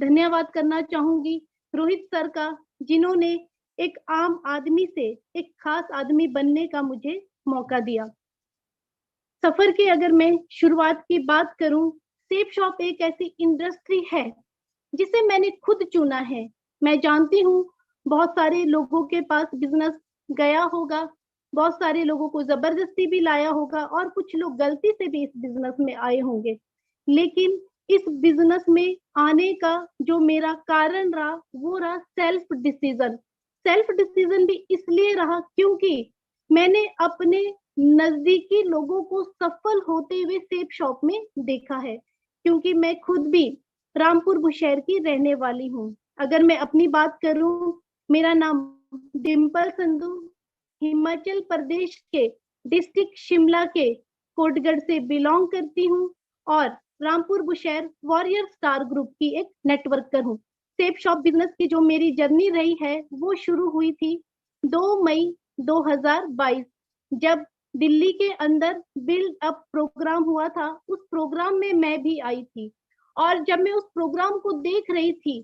धन्यवाद करना चाहूंगी रोहित सर का, जिन्होंने एक आम आदमी से एक खास आदमी बनने का मुझे मौका दिया। सफर की अगर मैं शुरुआत की बात करूं, सेप शॉप एक ऐसी इंडस्ट्री है जिसे मैंने खुद चुना है। मैं जानती हूँ बहुत सारे लोगों के पास बिजनेस गया होगा, बहुत सारे लोगों को जबरदस्ती भी लाया होगा और कुछ लोग गलती से भी इस बिजनेस में आए होंगे। लेकिन इस बिजनेस में आने का जो मेरा कारण रहा वो रहा सेल्फ डिसीजन। सेल्फ डिसीजन भी इसलिए रहा क्योंकि मैंने अपने नजदीकी लोगों को सफल होते हुए सेप शॉप में देखा है, क्योंकि मैं खुद भी रामपुर बुशहर की रहने वाली हूँ। अगर मैं अपनी बात करूं, मेरा नाम डिम्पल संधू, हिमाचल प्रदेश के डिस्ट्रिक्ट शिमला के कोटगढ़ से बिलोंग करती हूँ और Rampur Bushahr warrior star group की एक नेटवर्कर हूँ। सेप शॉप बिजनेस की जो मेरी जर्नी रही है वो शुरू हुई थी 2 मई 2022, जब दिल्ली के अंदर बिल्ड अप प्रोग्राम हुआ था। उस प्रोग्राम में मैं भी आई थी और जब मैं उस प्रोग्राम को देख रही थी,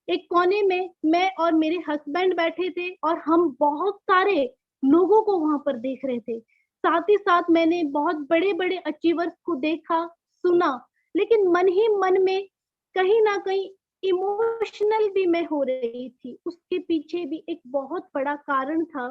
एक कोने में मैं और मेरे हस्बैंड बैठे थे और हम बहुत सारे लोगों को वहां पर देख रहे थे। साथ ही साथ मैंने बहुत बड़े बड़े अचीवर्स को देखा, सुना, लेकिन मन ही मन में कहीं ना कहीं इमोशनल भी मैं हो रही थी। उसके पीछे भी एक बहुत बड़ा कारण था,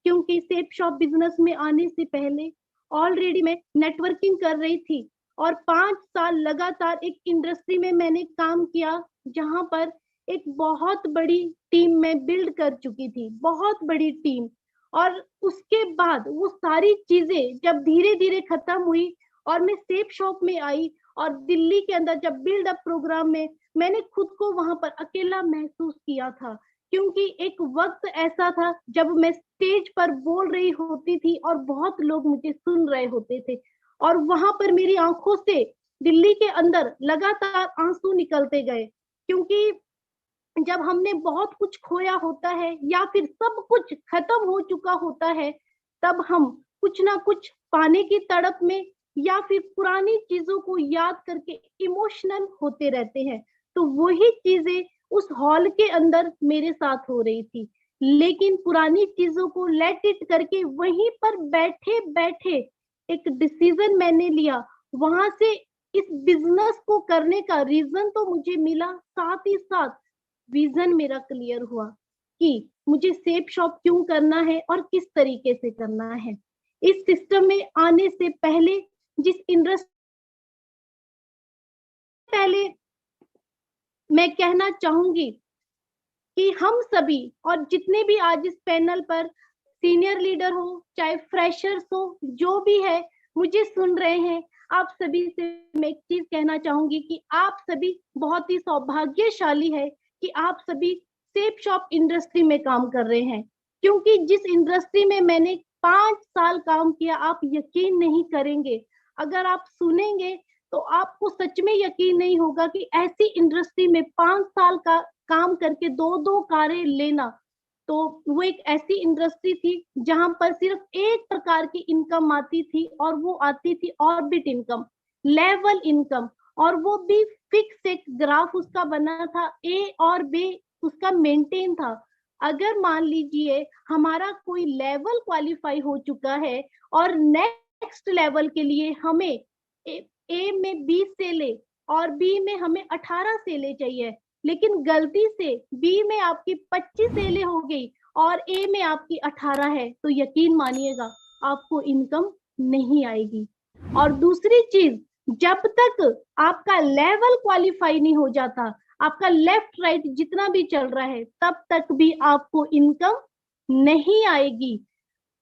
क्योंकि सेप शॉप बिजनेस में आने से पहले ऑलरेडी मैं नेटवर्किंग कर रही थी और 5 साल लगातार एक इंडस्ट्री में मैंने काम किया, जहां पर एक बहुत बड़ी टीम में बिल्ड कर चुकी थी, बहुत बड़ी टीम। और उसके बाद वो सारी चीजें जब धीरे धीरे खत्म हुई और मैं सेप शॉप में आई और दिल्ली के अंदर जब बिल्ड अप प्रोग्राम में मैंने खुद को वहां पर अकेला महसूस किया था, क्योंकि एक वक्त ऐसा था जब मैं स्टेज पर बोल रही होती थी और बहुत लोग मुझे सुन रहे होते थे और वहां पर मेरी आंखों से दिल्ली के अंदर लगातार आंसू निकलते गए। क्योंकि जब हमने बहुत कुछ खोया होता है या फिर सब कुछ खत्म हो चुका होता है, तब हम कुछ ना कुछ पाने की तड़प में या फिर पुरानी चीजों को याद करके इमोशनल होते रहते हैं। तो वही चीजें उस हॉल के अंदर मेरे साथ हो रही थी। लेकिन पुरानी चीजों को लेट इट करके वहीं पर बैठे बैठे एक डिसीजन मैंने लिया। वहां से इस बिजनेस को करने का रीजन तो मुझे मिला, साथ ही साथ विजन मेरा क्लियर हुआ कि मुझे सेप शॉप क्यों करना है और किस तरीके से करना है। इस सिस्टम में आने से पहले जिस इंडस्ट्री पहले मैं कहना चाहूंगी कि हम सभी और जितने भी आज इस पैनल पर सीनियर लीडर हो चाहे फ्रेशर्स हो, जो भी है मुझे सुन रहे हैं, आप सभी से मैं एक चीज कहना चाहूंगी कि आप सभी बहुत ही सौभाग्यशाली है कि आप सभी सेप शॉप इंडस्ट्री में काम कर रहे हैं। क्योंकि जिस इंडस्ट्री में मैंने 5 साल काम किया, आप यकीन नहीं करेंगे, अगर आप सुनेंगे तो आपको सच में यकीन नहीं होगा कि ऐसी इंडस्ट्री में 5 साल का काम करके 2-2 कारें लेना। तो वो एक ऐसी इंडस्ट्री थी जहां पर सिर्फ एक प्रकार की इनकम आती थी और वो आती थी ऑर्बिट इनकम, लेवल इनकम, और वो भी फिक्स एक ग्राफ उसका बना था, ए और बी उसका मेंटेन था। अगर मान लीजिए हमारा कोई लेवल क्वालिफाई हो चुका है और नेक्स्ट लेवल के लिए हमें ए में 20 सेले और बी में हमें 18 सेले चाहिए, लेकिन गलती से बी में आपकी 25 सेले हो गई और ए में आपकी 18 है, तो यकीन मानिएगा आपको इनकम नहीं आएगी। और दूसरी चीज, जब तक आपका लेवल क्वालिफाई नहीं हो जाता, आपका लेफ्ट राइट जितना भी चल रहा है, तब तक भी आपको इनकम नहीं आएगी।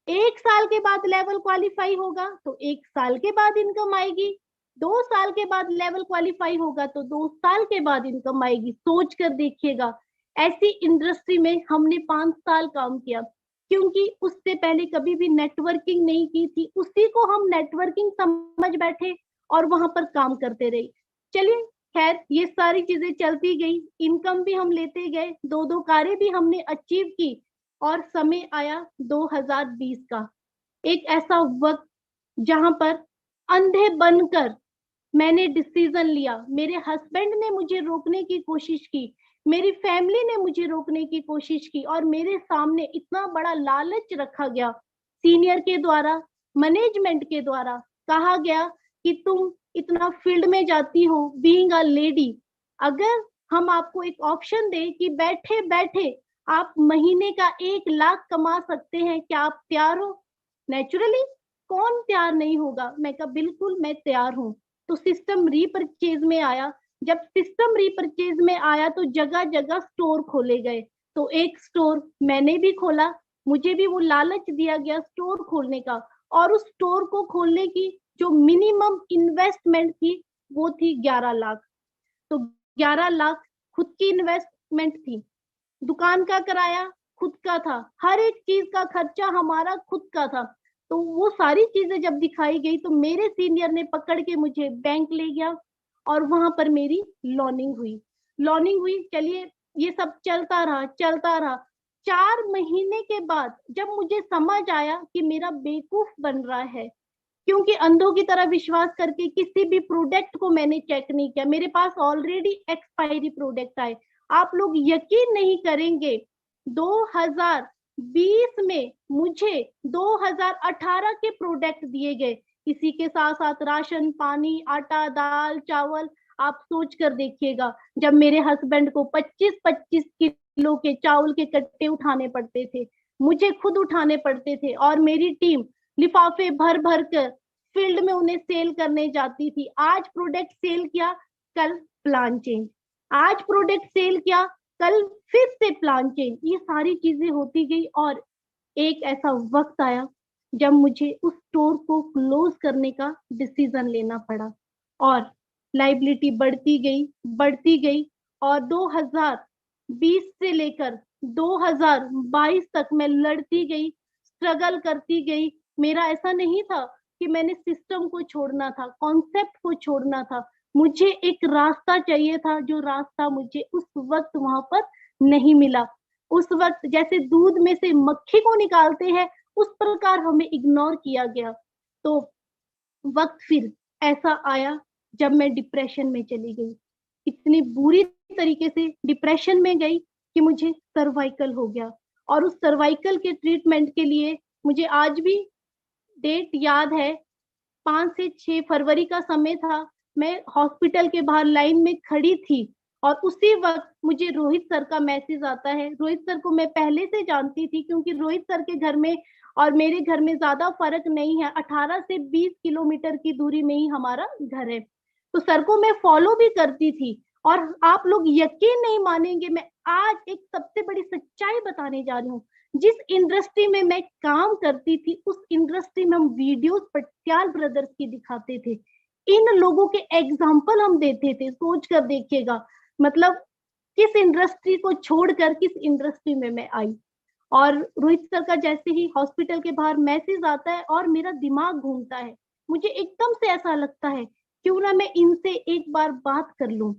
1 साल के बाद लेवल क्वालिफाई होगा तो 1 साल के बाद इनकम आएगी, 2 साल के बाद लेवल क्वालिफाई होगा तो 2 साल के बाद इनकम आएगी। सोच कर देखिएगा, ऐसी इंडस्ट्री में हमने 5 साल काम किया, क्योंकि उससे पहले कभी भी नेटवर्किंग नहीं की थी, उसी को हम नेटवर्किंग समझ बैठे और वहां पर काम करते रहे। चलिए खैर, ये सारी चीजें चलती गई, इनकम भी हम लेते गए, 2-2 कारें भी हमने अचीव की और समय आया 2020 का, एक ऐसा वक्त जहां पर अंधे बनकर मैंने डिसीजन लिया, मेरे हस्बैंड ने मुझे रोकने की कोशिश की, मेरी फैमिली ने मुझे रोकने की कोशिश की, और मेरे सामने इतना बड़ा लालच रखा गया सीनियर के द्वारा, मैनेजमेंट के द्वारा। कहा गया कि तुम इतना फील्ड में जाती हो बीइंग अ लेडी, अगर हम आपको एक ऑप्शन दे कि बैठे बैठे आप महीने का 1 लाख कमा सकते हैं, क्या आप तैयार हो? नेचुरली कौन तैयार नहीं होगा? मैं कहा बिल्कुल मैं तैयार हूँ। तो सिस्टम रीपरचेज में आया। जब सिस्टम रीपरचेज में आया तो जगह जगह स्टोर खोले गए। तो एक स्टोर मैंने भी खोला, मुझे भी वो लालच दिया गया स्टोर खोलने का, और उस स्टोर को खोलने की जो मिनिमम इन्वेस्टमेंट थी वो थी 11 लाख। तो 11 लाख खुद की इन्वेस्टमेंट थी, दुकान का किराया खुद का था, हर एक चीज का खर्चा हमारा खुद का था। तो वो सारी चीजें जब दिखाई गई तो मेरे सीनियर ने पकड़ के मुझे बैंक ले गया, और वहां पर मेरी लॉनिंग हुई। चलिए ये सब चलता रहा। 4 महीने के बाद जब मुझे समझ आया कि मेरा बेवकूफ बन रहा है, क्योंकि अंधों की तरह विश्वास करके किसी भी प्रोडक्ट को मैंने चेक नहीं किया, मेरे पास ऑलरेडी एक्सपायरी प्रोडक्ट आए। आप लोग यकीन नहीं करेंगे, 2020 में मुझे 2018 के प्रोडक्ट दिए गए, इसी के साथ साथ राशन पानी आटा दाल चावल। आप सोच कर देखिएगा, जब मेरे हस्बैंड को 25-25 किलो के चावल के कट्टे उठाने पड़ते थे, मुझे खुद उठाने पड़ते थे, और मेरी टीम लिफाफे भर भर कर फील्ड में उन्हें सेल करने जाती थी। आज प्रोडक्ट सेल किया, कल प्लान चेंज, आज प्रोडक्ट सेल किया, कल फिर से प्लान चेंज। ये सारी चीजें होती गई, और एक ऐसा वक्त आया जब मुझे उस स्टोर को क्लोज करने का डिसीजन लेना पड़ा, और लाइबिलिटी बढ़ती गई, और 2020 से लेकर 2022 तक मैं लड़ती गई, स्ट्रगल करती गई। मेरा ऐसा नहीं था कि मैंने सिस्टम को छोड़ना था, कॉन्सेप्ट को छोड़ना था, मुझे एक रास्ता चाहिए था, जो रास्ता मुझे उस वक्त वहां पर नहीं मिला। उस वक्त जैसे दूध में से मक्खी को निकालते हैं, उस प्रकार हमें इग्नोर किया गया। तो वक्त फिर ऐसा आया जब मैं डिप्रेशन में चली गई, इतनी बुरी तरीके से डिप्रेशन में गई कि मुझे सर्वाइकल हो गया। और उस सर्वाइकल के ट्रीटमेंट के लिए मुझे आज भी डेट याद है, 5 से 6 फरवरी का समय था। मैं हॉस्पिटल के बाहर लाइन में खड़ी थी, और उसी वक्त मुझे रोहित सर का मैसेज आता है। रोहित सर को मैं पहले से जानती थी, क्योंकि रोहित सर के घर में और मेरे घर में ज्यादा फर्क नहीं है, 18 से 20 किलोमीटर की दूरी में ही हमारा घर है। तो सर को मैं फॉलो भी करती थी। और आप लोग यकीन नहीं मानेंगे, मैं आज एक सबसे बड़ी सच्चाई बताने जा रही हूँ। जिस इंडस्ट्री में मैं काम करती थी, उस इंडस्ट्री में हम वीडियोस पटियाल ब्रदर्स की दिखाते थे, इन लोगों के एग्जाम्पल हम देते थे। सोच कर देखिएगा, मतलब किस इंडस्ट्री को छोड़कर किस इंडस्ट्री में मैं आई। और रोहित सर का जैसे ही हॉस्पिटल के बाहर मैसेज आता है और मेरा दिमाग घूमता है, मुझे एकदम से ऐसा लगता है क्यों ना मैं इनसे एक बार बात कर लूं।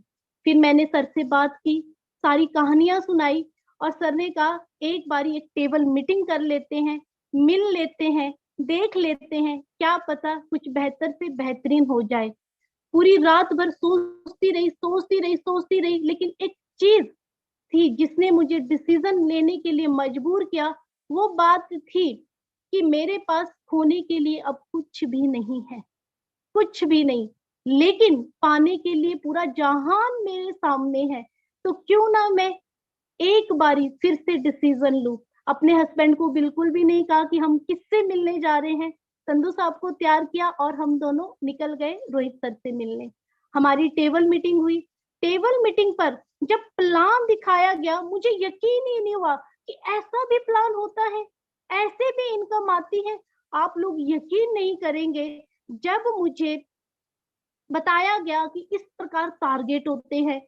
फिर मैंने सर से बात की, सारी कहानियां सुनाई, और सर ने कहा एक बारी एक टेबल मीटिंग कर लेते हैं, मिल लेते हैं, देख लेते हैं, क्या पता कुछ बेहतर से बेहतरीन हो जाए। पूरी रात भर सोचती रही, लेकिन एक चीज थी जिसने मुझे डिसीजन लेने के लिए मजबूर किया। वो बात थी कि मेरे पास खोने के लिए अब कुछ भी नहीं है, कुछ भी नहीं, लेकिन पाने के लिए पूरा जहान मेरे सामने है। तो क्यों ना मैं एक बारी फिर से डिसीजन लूं। अपने हस्बैंड को बिल्कुल भी नहीं कहा कि हम किससे मिलने जा रहे हैं, संधू साहब को तैयार किया और हम दोनों निकल गए रोहित सर से मिलने। हमारी टेबल मीटिंग हुई। टेबल मीटिंग पर जब प्लान दिखाया गया, मुझे यकीन ही नहीं हुआ कि ऐसा भी प्लान होता है, ऐसे भी इनकम आती है। आप लोग यकीन नहीं करेंगे, जब मुझे बताया गया कि इस प्रकार टारगेट होते हैं,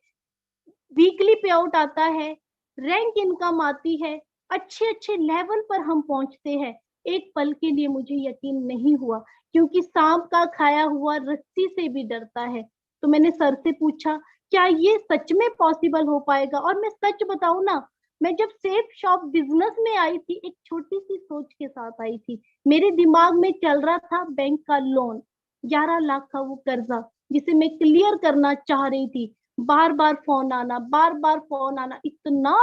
वीकली पे आउट आता है, रैंक इनकम आती है, अच्छे अच्छे लेवल पर हम पहुंचते हैं, एक पल के लिए मुझे यकीन नहीं हुआ, क्योंकि सांप का खाया हुआ रस्सी से भी डरता है। तो मैंने सर से पूछा क्या ये सच में पॉसिबल हो पाएगा? और मैं सच बताऊं ना, मैं जब सेफ शॉप बिजनेस में आई थी, एक छोटी सी सोच के साथ आई थी। मेरे दिमाग में चल रहा था बैंक का लोन, 11 लाख का वो कर्जा, जिसे मैं क्लियर करना चाह रही थी। बार बार फोन आना, बार बार फोन आना, इतना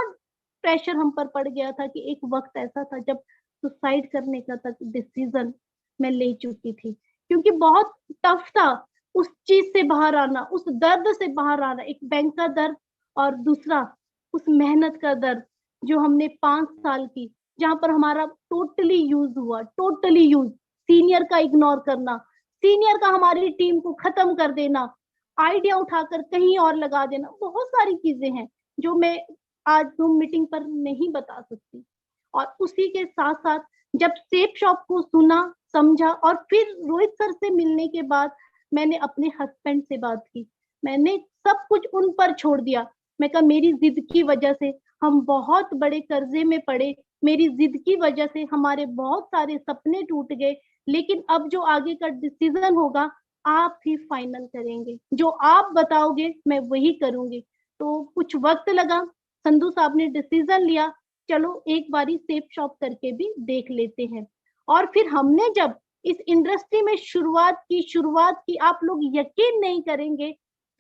प्रेशर हम पर पड़ गया था कि एक वक्त ऐसा था जब सुसाइड करने का तक डिसीजन मैं ले चुकी थी, क्योंकि बहुत टफ था उस चीज से बाहर आना, उस दर्द से बाहर आना। एक बैंक का दर्द और दूसरा उस मेहनत का दर्द जो हमने 5 साल की, जहां पर हमारा टोटली यूज हुआ, टोटली यूज। सीनियर का इग्नोर करना, सीनियर का हमारी टीम को खत्म कर देना, आइडिया उठाकर कहीं और लगा देना, बहुत सारी चीजें हैं जो मैं आज जूम मीटिंग पर नहीं बता सकती। और उसी के साथ साथ जब सेफ शॉप को सुना, समझा, और फिर रोहित सर से मिलने के बाद मैंने अपने हस्बैंड से बात की। मैंने सब कुछ उन पर छोड़ दिया। मैं कहा मेरी जिद की वजह से हम बहुत बड़े कर्जे में पड़े, मेरी जिद की वजह से हमारे बहुत सारे सपने टूट गए, लेकिन अब जो आगे का डिसीजन होगा आप ही फाइनल करेंगे, जो आप बताओगे मैं वही करूंगी। तो कुछ वक्त लगा, संधू साहब ने डिसीजन लिया, चलो एक बारी सेफ शॉप करके भी देख लेते हैं। और फिर हमने जब इस इंडस्ट्री में शुरुआत की, आप लोग यकीन नहीं करेंगे,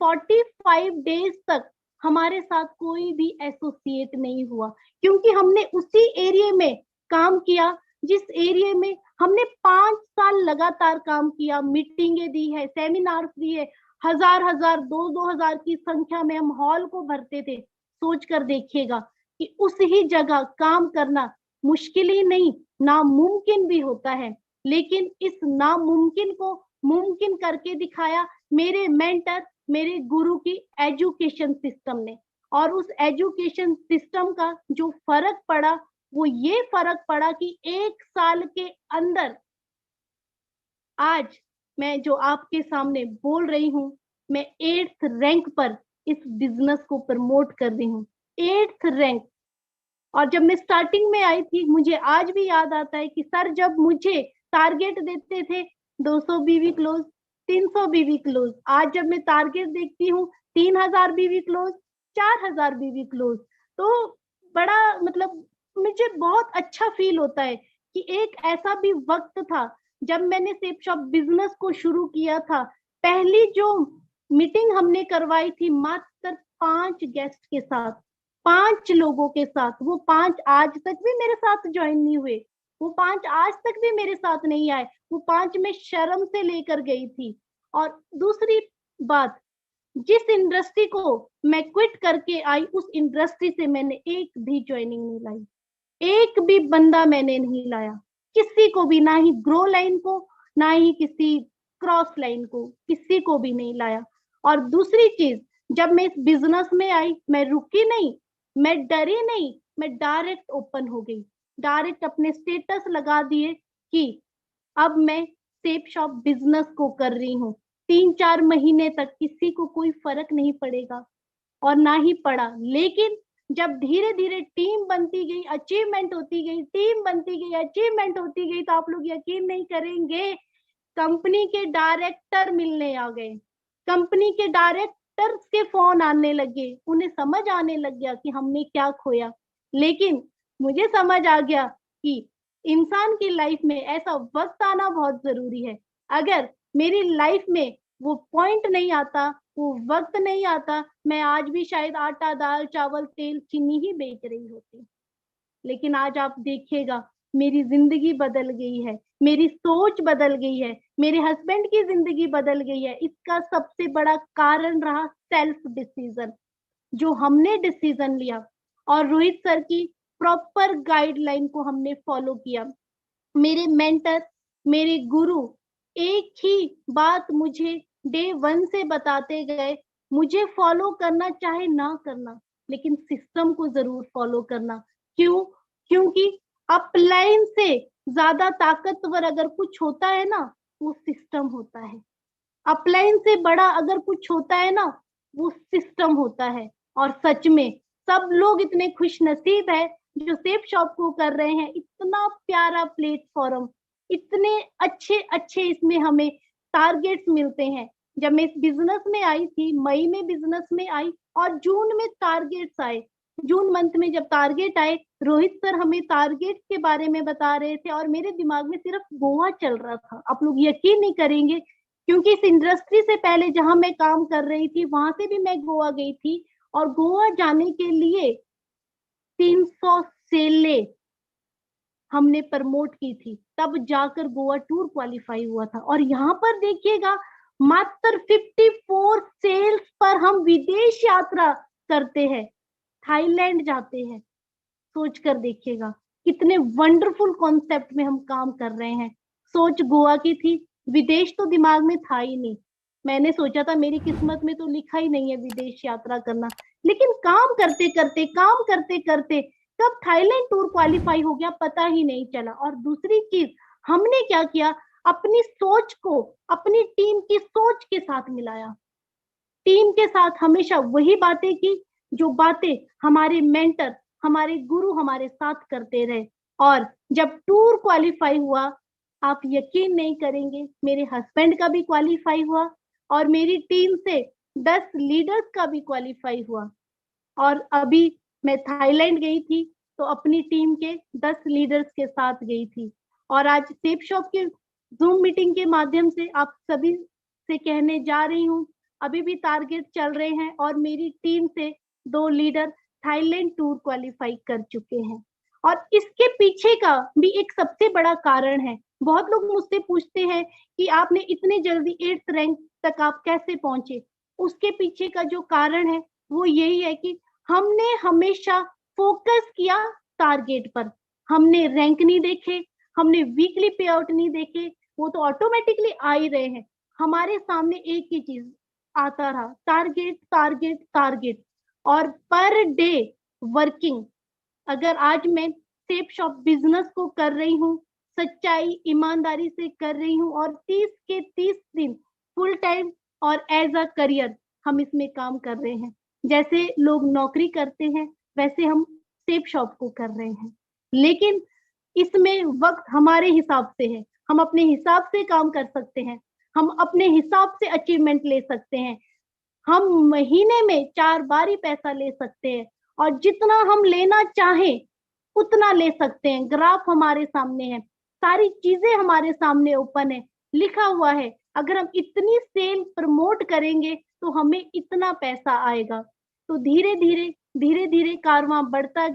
45 डेज तक हमारे साथ कोई भी एसोसिएट नहीं हुआ, क्योंकि हमने उसी एरिया में काम किया जिस एरिया में हमने 5 साल लगातार काम किया, मीटिंगें दी है, सेमिनार दिए, हजार हजार 2-2 हजार की संख्या में हम हॉल को भरते थे। सोच कर देखिएगा कि उस ही जगह काम करना मुश्किल ही नहीं, नामुमकिन भी होता है। लेकिन इस नामुमकिन को मुमकिन करके दिखाया मेरे मेंटर, मेरे गुरु की एजुकेशन सिस्टम ने। और उस एजुकेशन सिस्टम का जो फर्क पड़ा वो ये फर्क पड़ा कि 1 साल के अंदर आज मैं जो आपके सामने बोल रही हूँ, मैं 8th रैंक पर इस बिजनेस को प्रमोट कर रही हूँ, 8th रैंक। और जब मैं स्टार्टिंग में आई थी, मुझे आज भी याद आता है कि सर जब मुझे टारगेट देते थे 200 बीवी क्लोज, 300 बीवी क्लोज, आज जब मैं टारगेट देखती हूँ 3000 बीवी क्लोज, 4000 बीवी क्लोज, तो बड़ा मतलब मुझे बहुत अच्छा फील होता है कि एक ऐसा भी वक्त था जब मैंने सेफ शॉप बिजनेस को शुरू किया था। पहली जो मीटिंग हमने करवाई थी मात्र 5 गेस्ट के साथ, 5 लोगों के साथ, वो 5 आज तक भी मेरे साथ ज्वाइन नहीं हुए, वो 5 आज तक भी मेरे साथ नहीं आए, वो 5 मैं शर्म से लेकर गई थी। और दूसरी बात, जिस इंडस्ट्री को मैं क्विट करके आई उस इंडस्ट्री से मैंने एक भी ज्वाइनिंग नहीं लाई, एक भी बंदा मैंने नहीं लाया, किसी को भी, ना ही ग्रो लाइन को, ना ही किसी क्रॉस लाइन को, किसी को भी नहीं लाया। और दूसरी चीज, जब मैं इस बिजनेस में आई मैं रुकी नहीं, मैं डरी नहीं, मैं डायरेक्ट ओपन हो गई, डायरेक्ट अपने स्टेटस लगा दिए कि अब मैं सेफ शॉप बिजनेस को कर रही हूँ। 3-4 महीने तक किसी को कोई फर्क नहीं पड़ेगा और ना ही पड़ा। लेकिन जब धीरे धीरे टीम बनती गई, अचीवमेंट होती गई, टीम बनती गई, अचीवमेंट होती गई, तो आप लोग यकीन नहीं करेंगे, कंपनी के डायरेक्टर मिलने आ गए, कंपनी के डायरेक्टर के फोन आने लगे, उन्हें समझ आने लग गया कि हमने क्या खोया। लेकिन मुझे समझ आ गया कि इंसान की लाइफ में ऐसा वक्त आना बहुत जरूरी है। अगर मेरी लाइफ में वो पॉइंट नहीं आता, वो वक्त नहीं आता, मैं आज भी शायद आटा, दाल, चावल, तेल, चीनी ही बेच रही होती। लेकिन आज आप देखिएगा मेरी जिंदगी बदल गई है, मेरी सोच बदल गई है, मेरे हस्बैंड की जिंदगी बदल गई है। इसका सबसे बड़ा कारण रहा सेल्फ डिसीजन, जो हमने डिसीजन लिया और रोहित सर की प्रॉपर गाइडलाइन को हमने फॉलो किया। मेरे मेंटर, मेरे गुरु एक ही बात मुझे डे 1 से बताते गए, मुझे फॉलो करना चाहे ना करना, लेकिन सिस्टम को जरूर फॉलो करना। क्यों? क्योंकि अपलाइन से ज्यादा ताकतवर अगर कुछ होता है ना, वो सिस्टम होता है। अपलाइन से बड़ा अगर कुछ होता है ना, वो सिस्टम होता है। और सच में सब लोग इतने खुश नसीब है जो सेफ शॉप को कर रहे हैं। इतना प्यारा प्लेटफॉर्म, इतने अच्छे अच्छे इसमें हमें टारगेट्स मिलते हैं। जब मैं इस बिजनेस में आई थी, मई में बिजनेस में आई और जून में टारगेट्स आए। जून मंथ में जब टारगेट आए, रोहित सर हमें टारगेट के बारे में बता रहे थे और मेरे दिमाग में सिर्फ गोवा चल रहा था। आप लोग यकीन नहीं करेंगे, क्योंकि इस इंडस्ट्री से पहले जहां मैं काम कर रही थी वहां से भी मैं गोवा गई थी, और गोवा जाने के लिए 300 सेले हमने प्रमोट की थी, तब जाकर गोवा टूर क्वालिफाई हुआ था। और यहाँ पर देखिएगा, मात्र 54 सेल्स पर हम विदेश यात्रा करते हैं, थाईलैंड जाते हैं। सोच कर देखिएगा कितने वंडरफुल कॉन्सेप्ट में हम काम कर रहे हैं। सोच गोवा की थी, विदेश तो दिमाग में था ही नहीं। मैंने सोचा था मेरी किस्मत में तो लिखा ही नहीं है विदेश यात्रा करना, लेकिन काम करते करते कब थाईलैंड टूर क्वालिफाई हो गया पता ही नहीं चला। और दूसरी चीज, हमने क्या किया, अपनी सोच को अपनी टीम की सोच के साथ मिलाया। टीम के साथ हमेशा वही बातें की जो बातें हमारे मेंटर, हमारे गुरु हमारे साथ करते रहे। और जब टूर क्वालिफाई हुआ, आप यकीन नहीं करेंगे, मेरे हस्बैंड का भी क्वालिफाई हुआ और मेरी टीम से 10 लीडर्स का भी क्वालिफाई हुआ। और अभी मैं थाईलैंड गई थी तो अपनी टीम के 10 लीडर्स के साथ गई थी। और आज सेफ शॉप के जूम मीटिंग के माध्यम से आप सभी से कहने जा रही हूँ, अभी भी टारगेट चल रहे हैं और मेरी टीम से 2 लीडर थाईलैंड टूर क्वालिफाई कर चुके हैं। और इसके पीछे का भी एक सबसे बड़ा कारण है। बहुत लोग मुझसे पूछते हैं कि आपने इतने जल्दी 8th रैंक तक आप कैसे पहुंचे। उसके पीछे का जो कारण है वो यही है कि हमने हमेशा फोकस किया टारगेट पर। हमने रैंक नहीं देखे, हमने वीकली पे आउट नहीं देखे, वो तो ऑटोमेटिकली आ ही रहे हैं। हमारे सामने एक ही चीज आता रहा, टारगेट टारगेट टारगेट। और पर डे वर्किंग, अगर आज मैं सेफ शॉप बिजनेस को कर रही हूँ, सच्चाई ईमानदारी से कर रही हूँ, और 30 के 30 दिन फुल टाइम और एज अ करियर हम इसमें काम कर रहे हैं। जैसे लोग नौकरी करते हैं वैसे हम सेफ शॉप को कर रहे हैं, लेकिन इसमें वक्त हमारे हिसाब से है। हम अपने हिसाब से काम कर सकते हैं, हम अपने हिसाब से अचीवमेंट ले सकते हैं। हम महीने में 4 बार ही पैसा ले सकते हैं, और जितना हम लेना चाहें उतना ले सकते हैं। ग्राफ हमारे सामने है, सारी चीजें हमारे सामने ओपन है, लिखा हुआ है। अगर हम इतनी सेल प्रमोट करेंगे तो हमें इतना पैसा आएगा। तो धीरे धीरे कारवां बढ़ता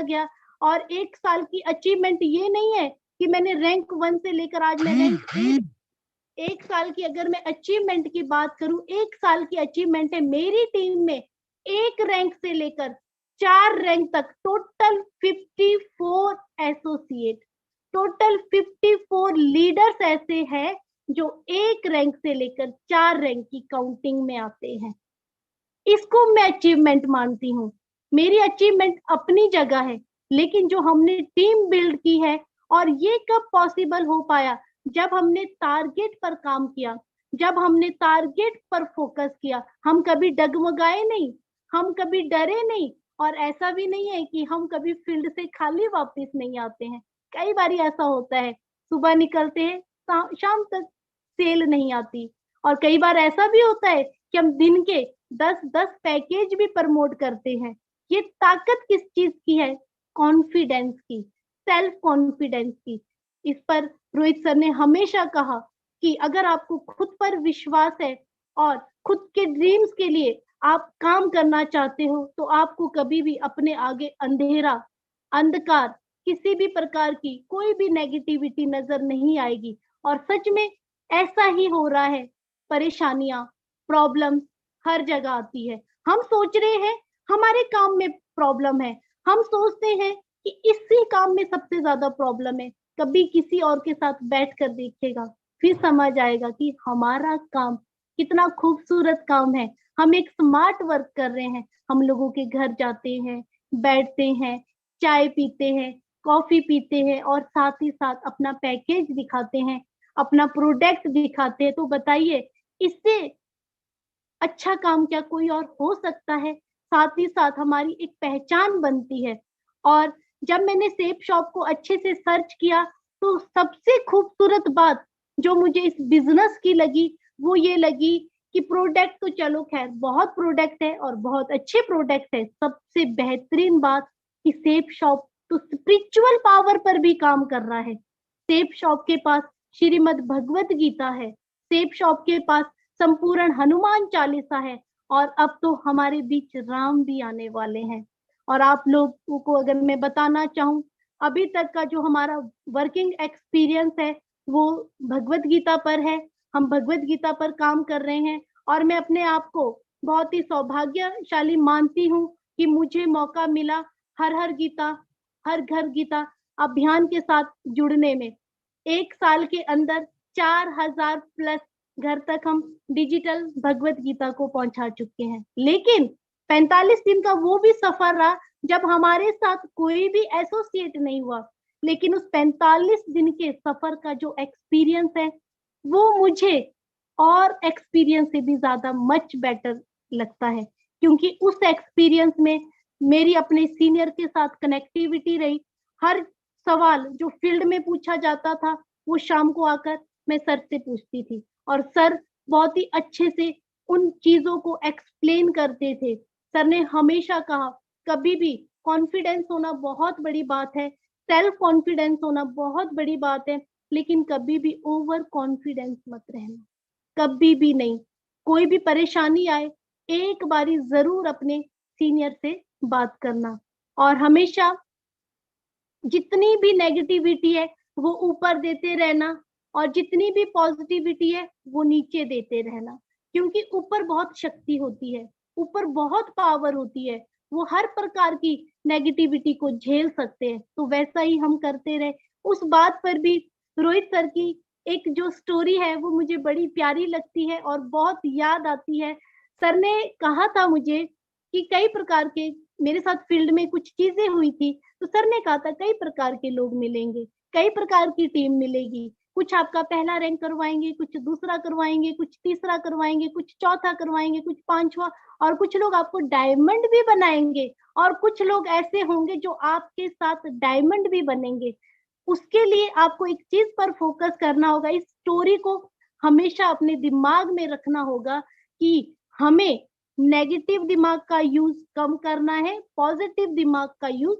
गया। और 1 साल की अचीवमेंट ये नहीं है कि मैंने रैंक 1 से लेकर आज मैं रैंक 8। 1 साल की अगर मैं अचीवमेंट की बात करूं, 1 साल की अचीवमेंट है मेरी टीम में 1 रैंक से लेकर 4 रैंक तक, टोटल 54 एसोसिएट, टोटल 54 लीडर्स ऐसे हैं जो 1 रैंक से लेकर 4 रैंक की काउंटिंग में आते हैं। इसको मैं अचीवमेंट मानती हूँ। मेरी अचीवमेंट अपनी जगह है, लेकिन जो हमने टीम बिल्ड की है, और ये कब पॉसिबल हो पाया, जब हमने टारगेट पर काम किया, जब हमने टारगेट पर फोकस किया। हम कभी डगमगाए नहीं, हम कभी डरे नहीं, और ऐसा भी नहीं है कि हम कभी फील्ड से खाली वापस नहीं आते हैं। कई बार ऐसा होता है, सुबह निकलते हैं, शाम तक सेल नहीं आती। और कई बार ऐसा भी होता है कि हम दिन के 10-10 पैकेज भी प्रमोट करते हैं। ये ताकत किस चीज की है? कॉन्फिडेंस की, सेल्फ कॉन्फिडेंस की। इस पर रोहित सर ने हमेशा कहा कि अगर आपको खुद पर विश्वास है और खुद के ड्रीम्स के लिए आप काम करना चाहते हो, तो आपको कभी भी अपने आगे अंधेरा, अंधकार, किसी भी प्रकार की कोई भी नेगेटिविटी नजर नहीं आएगी। और सच में ऐसा ही हो रहा है। परेशानियां, प्रॉब्लम हर जगह आती है। हम सोच रहे हैं हमारे काम में प्रॉब्लम है, हम सोचते हैं कि इसी काम में सबसे ज्यादा प्रॉब्लम है। कभी किसी और के साथ बैठ कर देखिएगा, फिर समझ आएगा कि हमारा काम कितना खूबसूरत काम है। हम एक स्मार्ट वर्क कर रहे हैं। हम लोगों के घर जाते हैं, बैठते हैं, चाय पीते हैं, कॉफी पीते हैं, और साथ ही साथ अपना पैकेज दिखाते हैं, अपना प्रोडक्ट दिखाते हैं। तो बताइए, इससे अच्छा काम क्या कोई और हो सकता है? साथ ही साथ हमारी एक पहचान बनती है। और जब मैंने सेफ शॉप को अच्छे से सर्च किया, तो सबसे खूबसूरत बात जो मुझे इस बिजनेस की लगी वो ये लगी कि प्रोडक्ट तो चलो खैर बहुत प्रोडक्ट है और बहुत अच्छे प्रोडक्ट है। सबसे बेहतरीन बात कि सेफ शॉप तो स्पिरिचुअल पावर पर भी काम कर रहा है। सेफ शॉप के पास श्रीमद् भगवत गीता है, सेब शॉप के पास संपूर्ण हनुमान चालीसा है, और अब तो हमारे बीच राम भी आने वाले हैं। और आप लोगों को अगर मैं बताना चाहूँ, अभी तक का जो हमारा वर्किंग एक्सपीरियंस है वो भगवत गीता पर है। हम भगवत गीता पर काम कर रहे हैं, और मैं अपने आप को बहुत ही सौभाग्यशाली मानती हूँ कि मुझे मौका मिला हर हर गीता, हर घर गीता अभियान के साथ जुड़ने में। 1 साल के अंदर 4000 प्लस घर तक हम डिजिटल भगवत गीता को पहुंचा चुके हैं। लेकिन 45 दिन का वो भी सफर रहा जब हमारे साथ कोई भी एसोसिएट नहीं हुआ। लेकिन उस 45 दिन के सफर का जो एक्सपीरियंस है वो मुझे और एक्सपीरियंस से भी ज्यादा मच बेटर लगता है, क्योंकि उस एक्सपीरियंस में मेरी अपने सीनियर के साथ कनेक्टिविटी रही। हर सवाल जो फील्ड में पूछा जाता था वो शाम को आकर मैं सर से पूछती थी, और सर बहुत ही अच्छे से उन चीजों को एक्सप्लेन करते थे। सर ने हमेशा कहा, कभी भी कॉन्फिडेंस होना बहुत बड़ी बात है, सेल्फ कॉन्फिडेंस होना बहुत बड़ी बात है, लेकिन कभी भी ओवर कॉन्फिडेंस मत रहना, कभी भी नहीं। कोई भी परेशानी आए, एक बारी जरूर अपने सीनियर से बात करना, और हमेशा जितनी भी नेगेटिविटी है वो ऊपर देते रहना, और जितनी भी पॉजिटिविटी है वो नीचे देते रहना, क्योंकि ऊपर बहुत शक्ति होती है, ऊपर बहुत पावर होती है, वो हर प्रकार की नेगेटिविटी को झेल सकते हैं। तो वैसा ही हम करते रहे। उस बात पर भी रोहित सर की एक जो स्टोरी है वो मुझे बड़ी प्यारी लगती है और बहुत याद आती है। सर ने कहा था मुझे कि कई प्रकार के, मेरे साथ फील्ड में कुछ चीजें हुई थी, तो सर ने कहा था कई प्रकार के लोग मिलेंगे, कई प्रकार की टीम मिलेगी, कुछ आपका पहला रैंक करवाएंगे, कुछ दूसरा करवाएंगे, कुछ तीसरा करवाएंगे, कुछ चौथा करवाएंगे, कुछ पांचवा, और कुछ लोग आपको डायमंड भी बनाएंगे, और कुछ लोग ऐसे होंगे जो आपके साथ डायमंड भी बनेंगे। उसके लिए आपको एक चीज पर फोकस करना होगा, इस स्टोरी को हमेशा अपने दिमाग में रखना होगा कि हमें नेगेटिव दिमाग का यूज कम करना है, पॉजिटिव दिमाग का यूज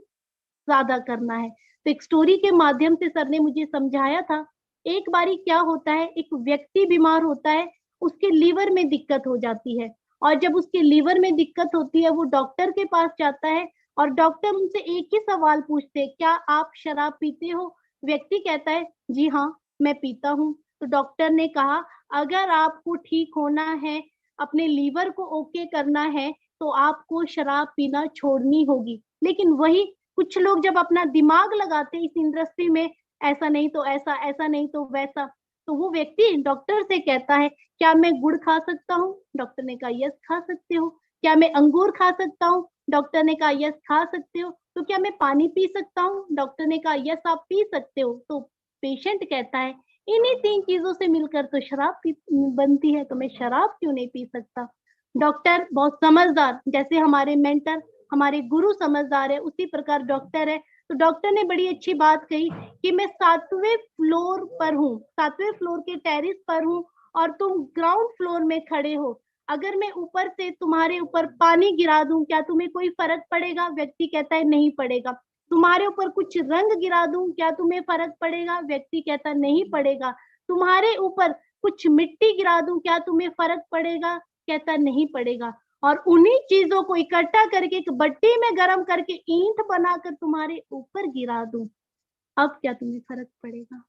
ज्यादा करना है। तो एक स्टोरी के माध्यम से सर ने मुझे समझाया था, एक बारी क्या होता है, एक व्यक्ति बीमार होता है, उसके लीवर में दिक्कत हो जाती है, और जब उसके लीवर में दिक्कत होती है वो डॉक्टर के पास जाता है, और डॉक्टर उनसे एक ही सवाल पूछते हैं, क्या आप शराब पीते हो? व्यक्ति कहता है जी हाँ मैं पीता हूँ। तो डॉक्टर ने कहा, अगर आपको ठीक होना है, अपने लीवर को ओके करना है, तो आपको शराब पीना छोड़नी होगी। लेकिन वही कुछ लोग जब अपना दिमाग लगाते इस इंडस्ट्री में, ऐसा नहीं तो ऐसा, ऐसा नहीं तो वैसा, तो वो व्यक्ति डॉक्टर से कहता है, क्या मैं गुड़ खा सकता हूँ? डॉक्टर ने कहा यस खा सकते हो। क्या मैं अंगूर खा सकता हूँ? डॉक्टर ने कहा यस खा सकते हो। तो क्या मैं पानी पी सकता हूँ? डॉक्टर ने कहा यस आप पी सकते हो। तो पेशेंट कहता है, इन्हीं 3 चीजों से मिलकर तो शराब बनती है, तो मैं शराब क्यों नहीं पी सकता? डॉक्टर बहुत समझदार, जैसे हमारे मेंटर, हमारे गुरु समझदार है, उसी प्रकार डॉक्टर है। तो डॉक्टर ने बड़ी अच्छी बात कही कि मैं 7वें फ्लोर पर हूँ, 7वें फ्लोर के टेरिस पर हूँ, और तुम ग्राउंड फ्लोर में खड़े हो। अगर मैं ऊपर से तुम्हारे ऊपर पानी गिरा दूं, क्या तुम्हें कोई फर्क पड़ेगा? व्यक्ति कहता है नहीं पड़ेगा। तुम्हारे ऊपर कुछ रंग गिरा दूं, क्या तुम्हें फर्क पड़ेगा? व्यक्ति कहता नहीं पड़ेगा। तुम्हारे ऊपर कुछ मिट्टी गिरा दूं, क्या तुम्हें फर्क पड़ेगा? कहता नहीं पड़ेगा। और उन्हीं चीजों को इकट्ठा करके एक भट्टी में गर्म करके ईंट बनाकर तुम्हारे ऊपर गिरा दूं, अब क्या तुम्हें फर्क पड़ेगा?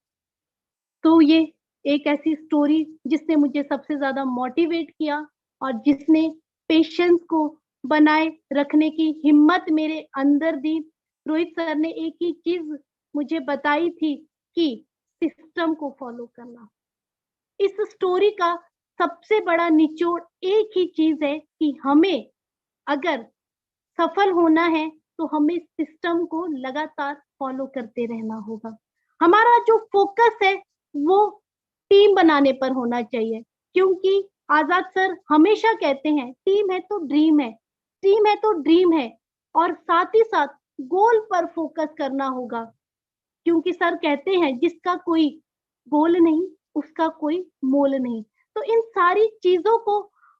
तो ये एक ऐसी स्टोरी जिसने मुझे सबसे ज्यादा मोटिवेट किया, और जिसने पेशेंस को बनाए रखने की हिम्मत मेरे अंदर दी। रोहित सर ने एक ही चीज मुझे बताई थी कि सिस्टम को फॉलो करना। इस स्टोरी का सबसे बड़ा निचोड़ एक ही चीज है कि हमें अगर सफल होना है तो हमें सिस्टम को लगातार फॉलो करते रहना होगा। हमारा जो फोकस है वो टीम बनाने पर होना चाहिए, क्योंकि आजाद सर हमेशा कहते हैं, टीम है तो ड्रीम है, टीम है तो ड्रीम है, और साथ ही साथ गोल पर फोकस करना होगा। क्योंकि सर कहते हैं, जिसका कोई गोल नहीं उसका कोई मोल नहीं। तो इन सारी चीजों को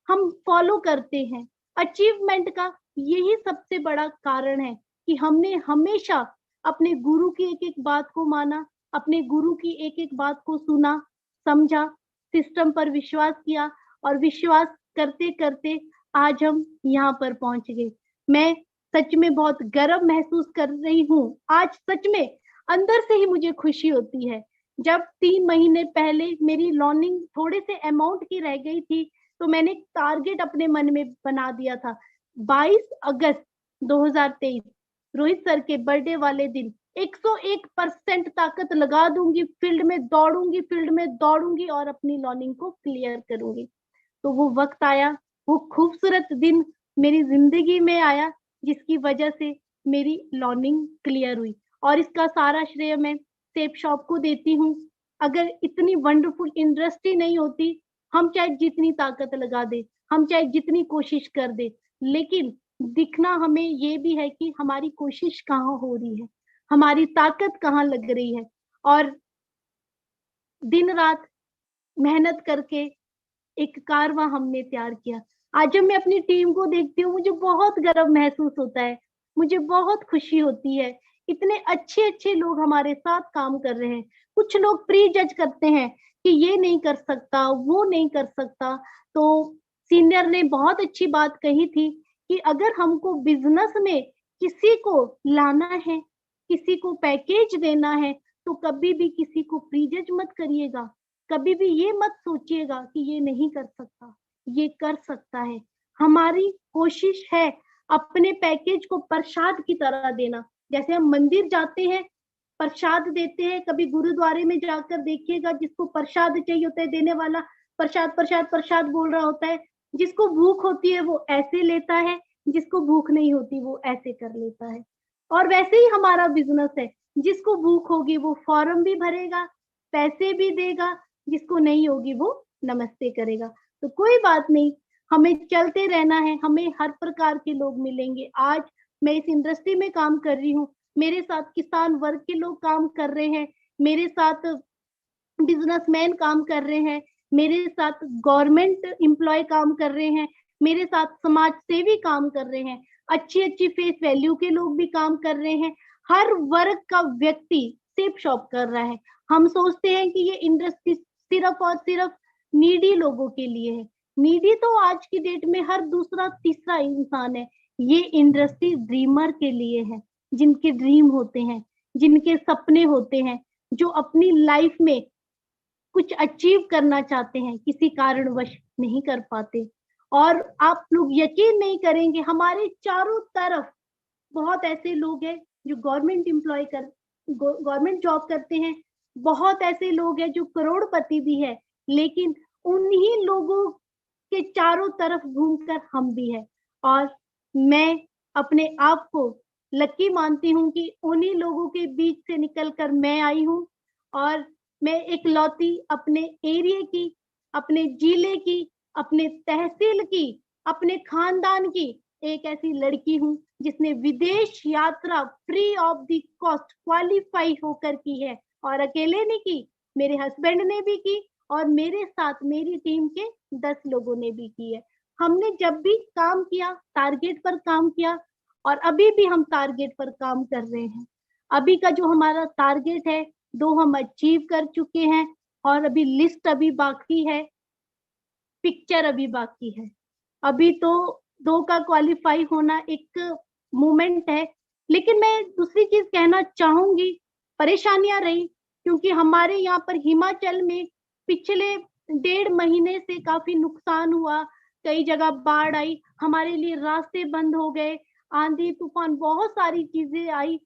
हम फॉलो करते हैं। अचीवमेंट का यही सबसे बड़ा कारण है कि हमने हमेशा अपने गुरु की एक एक बात को माना, अपने गुरु की एक एक बात को सुना, समझा, सिस्टम पर विश्वास किया और विश्वास करते करते आज हम यहाँ पर पहुंच गए। मैं सच में बहुत गर्व महसूस कर रही हूँ। आज सच में अंदर से ही मुझे खुशी होती है। जब 3 महीने पहले मेरी लर्निंग थोड़े से अमाउंट की रह गई थी, तो मैंने टारगेट अपने मन में बना दिया था। 22 अगस्त 2023 रोहित सर के बर्थडे वाले दिन 101% ताकत लगा दूंगी, फील्ड में दौड़ूंगी और अपनी लर्निंग को क्लियर करूंगी। तो वो वक्त आया, वो खूबसूरत दिन मेरी जिंदगी में आया, जिसकी वजह से मेरी लर्निंग क्लियर हुई। और इसका सारा श्रेय मैं सेप शॉप को देती हूँ। अगर इतनी वंडरफुल इंडस्ट्री नहीं होती, हम चाहे जितनी ताकत लगा दे, हम चाहे जितनी कोशिश कर दे, लेकिन दिखना हमें ये भी है कि हमारी कोशिश कहाँ हो रही है, हमारी ताकत कहाँ लग रही है। और दिन रात मेहनत करके एक कारवां हमने तैयार किया। आज जब मैं अपनी टीम को देखती हूँ, मुझे बहुत गर्व महसूस होता है, मुझे बहुत खुशी होती है। इतने अच्छे अच्छे लोग हमारे साथ काम कर रहे हैं। कुछ लोग प्री जज करते हैं कि ये नहीं कर सकता, वो नहीं कर सकता। तो सीनियर ने बहुत अच्छी बात कही थी कि अगर हमको बिजनेस में किसी को लाना है, किसी को पैकेज देना है, तो कभी भी किसी को प्री जज मत करिएगा। कभी भी ये मत सोचिएगा कि ये नहीं कर सकता, ये कर सकता है। हमारी कोशिश है अपने पैकेज को प्रसाद की तरह देना। जैसे हम मंदिर जाते हैं, प्रसाद देते हैं, कभी गुरुद्वारे में जाकर देखिएगा, जिसको प्रसाद चाहिए होता है देने वाला प्रसाद प्रसाद प्रसाद बोल रहा होता है। जिसको भूख होती है वो ऐसे लेता है, जिसको भूख नहीं होती वो ऐसे कर लेता है। और वैसे ही हमारा बिजनेस है, जिसको भूख होगी वो फॉर्म भी भरेगा, पैसे भी देगा, जिसको नहीं होगी वो नमस्ते करेगा। तो कोई बात नहीं, हमें चलते रहना है, हमें हर प्रकार के लोग मिलेंगे। आज मैं इस इंडस्ट्री में काम कर रही हूँ, मेरे साथ किसान वर्ग के लोग काम कर रहे हैं, मेरे साथ बिजनेसमैन काम कर रहे हैं, मेरे साथ गवर्नमेंट एम्प्लॉय काम कर रहे हैं, मेरे साथ समाज सेवी काम कर रहे हैं, अच्छी अच्छी फेस वैल्यू के लोग भी काम कर रहे हैं। हर वर्ग का व्यक्ति सेप शॉप कर रहा है। हम सोचते हैं कि ये इंडस्ट्री सिर्फ और सिर्फ नीडी लोगों के लिए है। नीडी तो आज की डेट में हर दूसरा तीसरा इंसान है। ये इंडस्ट्री ड्रीमर के लिए है, जिनके ड्रीम होते हैं, जिनके सपने होते हैं, जो अपनी लाइफ में कुछ अचीव करना चाहते हैं, किसी कारणवश नहीं कर पाते। और आप लोग यकीन नहीं करेंगे, हमारे चारों तरफ बहुत ऐसे लोग हैं जो गवर्नमेंट जॉब करते हैं, बहुत ऐसे लोग हैं जो करोड़पति भी है, लेकिन उन्हीं लोगों के चारों तरफ घूमकर हम भी है। और मैं अपने आप को लकी मानती हूँ कि उन्हीं लोगों के बीच से निकलकर मैं आई हूँ। और मैं एक लौती अपने एरिया की, अपने जिले की, अपने तहसील की, अपने खानदान की एक ऐसी लड़की हूँ जिसने विदेश यात्रा free of the cost qualify होकर की है। और अकेले नहीं की, मेरे हस्बैंड ने भी की और मेरे साथ मेरी टीम के 10 लोगों ने भी की है। हमने जब भी काम किया, टारगेट पर काम किया, और अभी भी हम टारगेट पर काम कर रहे हैं। अभी का जो हमारा टारगेट है, 2 हम अचीव कर चुके हैं, और अभी लिस्ट अभी बाकी है, पिक्चर अभी बाकी है। अभी तो 2 का क्वालिफाई होना एक मोमेंट है। लेकिन मैं दूसरी चीज कहना चाहूंगी, परेशानियां रही, क्योंकि हमारे यहाँ पर हिमाचल में पिछले 1.5 महीने से काफी नुकसान हुआ। कई जगह बाढ़ आई, हमारे लिए रास्ते बंद हो गए, आंधी तूफान बहुत सारी चीजें आई।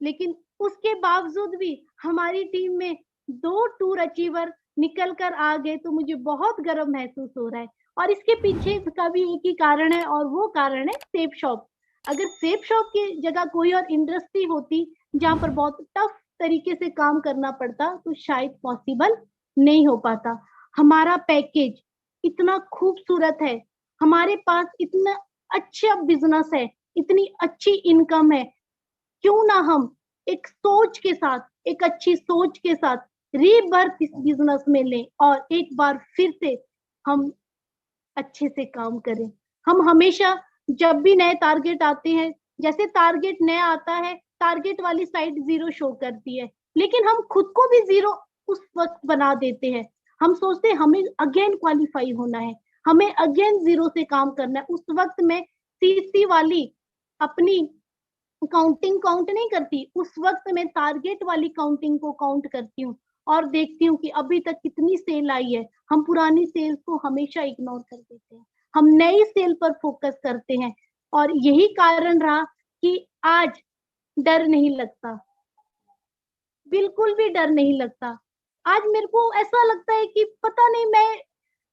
लेकिन उसके बावजूद भी हमारी टीम में 2 टूर अचीवर निकल कर आ गए, तो मुझे बहुत गर्व महसूस हो रहा है। और इसके पीछे का भी एक ही कारण है, और वो कारण है सेप शॉप। अगर सेप शॉप की जगह कोई और इंडस्ट्री होती जहां पर बहुत टफ तरीके से काम करना पड़ता, तो शायद पॉसिबल नहीं हो पाता। हमारा पैकेज इतना खूबसूरत है, हमारे पास इतना अच्छा बिजनेस है, इतनी अच्छी इनकम है। क्यों ना हम एक सोच के साथ, एक अच्छी सोच के साथ रीबर्थ इस बिजनेस में लें और एक बार फिर से हम अच्छे से काम करें। हम हमेशा जब भी नए टारगेट आते हैं, जैसे टारगेट नया आता है, टारगेट वाली साइड 0 शो करती है, लेकिन हम खुद को भी 0 उस वक्त बना देते हैं। हम सोचते हैं हमें अगेन क्वालिफाई होना है, हमें अगेन जीरो से काम करना है। उस वक्त मैं सीसी वाली अपनी काउंटिंग काउंट नहीं करती, उस वक्त मैं टारगेट वाली काउंटिंग को काउंट करती हूँ और देखती हूँ कि अभी तक कितनी सेल आई है। हम पुरानी सेल्स को हमेशा इग्नोर कर देते हैं, हम नई सेल पर फोकस करते हैं और यही कारण रहा कि आज डर नहीं लगता, बिल्कुल भी डर नहीं लगता। आज मेरे को ऐसा लगता है कि पता नहीं मैं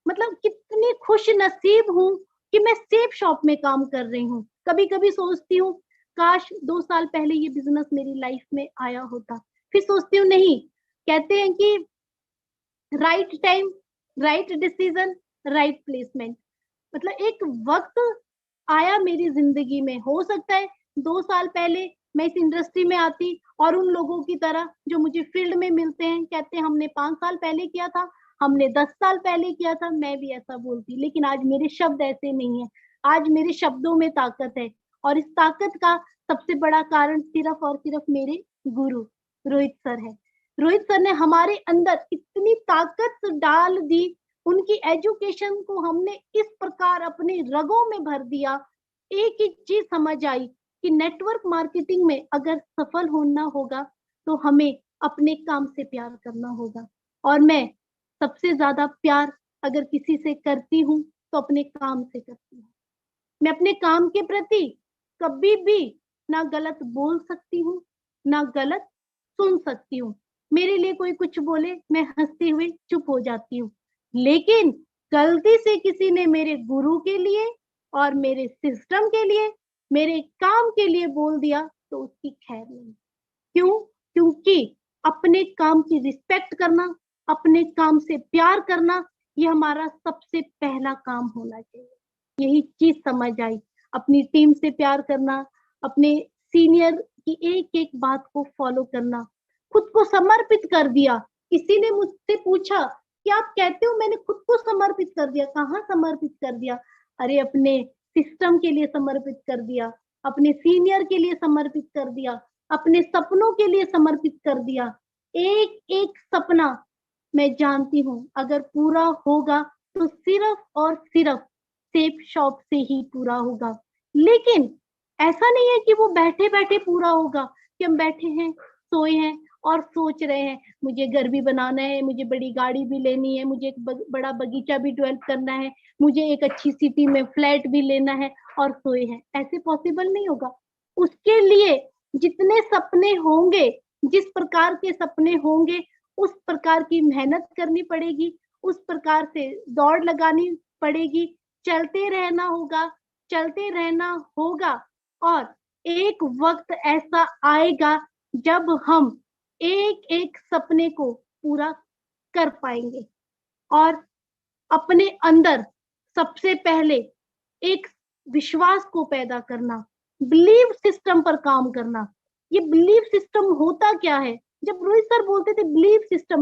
मतलब कितनी खुश नसीब हूँ कि मैं सेफ शॉप में काम कर रही हूँ। कभी कभी सोचती हूँ काश 2 साल पहले ये बिजनेस मेरी लाइफ में आया होता। फिर सोचती हूँ नहीं, कहते हैं कि right time, right decision, right placement. मतलब एक वक्त आया मेरी जिंदगी में, हो सकता है 2 साल पहले मैं इस इंडस्ट्री में आती और उन लोगों की तरह जो मुझे फील्ड में मिलते हैं कहते हैं हमने 5 साल पहले किया था, हमने 10 साल पहले किया था, मैं भी ऐसा बोलती। लेकिन आज मेरे शब्द ऐसे नहीं है, आज मेरे शब्दों में ताकत है और इस ताकत का सबसे बड़ा कारण सिर्फ और सिर्फ मेरे गुरु रोहित सर है। रोहित सर ने हमारे अंदर इतनी ताकत डाल दी, उनकी एजुकेशन को हमने इस प्रकार अपने रगों में भर दिया। एक एक चीज समझ आई कि नेटवर्क मार्केटिंग में अगर सफल होना होगा तो हमें अपने काम से प्यार करना होगा। और मैं सबसे ज्यादा प्यार अगर किसी से करती हूँ तो अपने काम से करती हूँ। मैं अपने काम के प्रति कभी भी ना गलत बोल सकती हूँ, ना गलत सुन सकती हूँ। मेरे लिए कोई कुछ बोले मैं हंसते हुए चुप हो जाती हूँ, लेकिन गलती से किसी ने मेरे गुरु के लिए और मेरे सिस्टम के लिए, मेरे काम के लिए बोल दिया तो उसकी खैर नहीं। क्यों? क्योंकि अपने काम की रिस्पेक्ट करना, अपने काम से प्यार करना, ये हमारा सबसे पहला काम होना चाहिए। यही चीज समझ आई। अपनी टीम से प्यार करना, अपने सीनियर की एक एक बात को फॉलो करना, खुद को समर्पित कर दिया। किसी ने मुझसे पूछा कि आप कहते हो मैंने खुद को समर्पित कर दिया, कहाँ समर्पित कर दिया? अरे अपने सिस्टम के लिए समर्पित कर दिया, अपने सीनियर के लिए समर्पित कर दिया, अपने सपनों के लिए समर्पित कर दिया। एक एक सपना मैं जानती हूँ अगर पूरा होगा तो सिर्फ और सिर्फ सेफ शॉप से ही पूरा होगा। लेकिन ऐसा नहीं है कि वो बैठे बैठे पूरा होगा, कि हम बैठे हैं, सोए हैं और सोच रहे हैं मुझे घर भी बनाना है, मुझे बड़ी गाड़ी भी लेनी है, मुझे एक बड़ा बगीचा भी डेवलप करना है, मुझे एक अच्छी सिटी में फ्लैट भी लेना है और सोए हैं। ऐसे पॉसिबल नहीं होगा। उसके लिए जितने सपने होंगे, जिस प्रकार के सपने होंगे, उस प्रकार की मेहनत करनी पड़ेगी, उस प्रकार से दौड़ लगानी पड़ेगी, चलते रहना होगा, चलते रहना होगा। और एक वक्त ऐसा आएगा जब हम एक एक सपने को पूरा कर पाएंगे। और अपने अंदर सबसे पहले एक विश्वास को पैदा करना, बिलीव सिस्टम पर काम करना। ये बिलीव सिस्टम होता क्या है? जब रोहित सर बोलते थे बिलीव सिस्टम,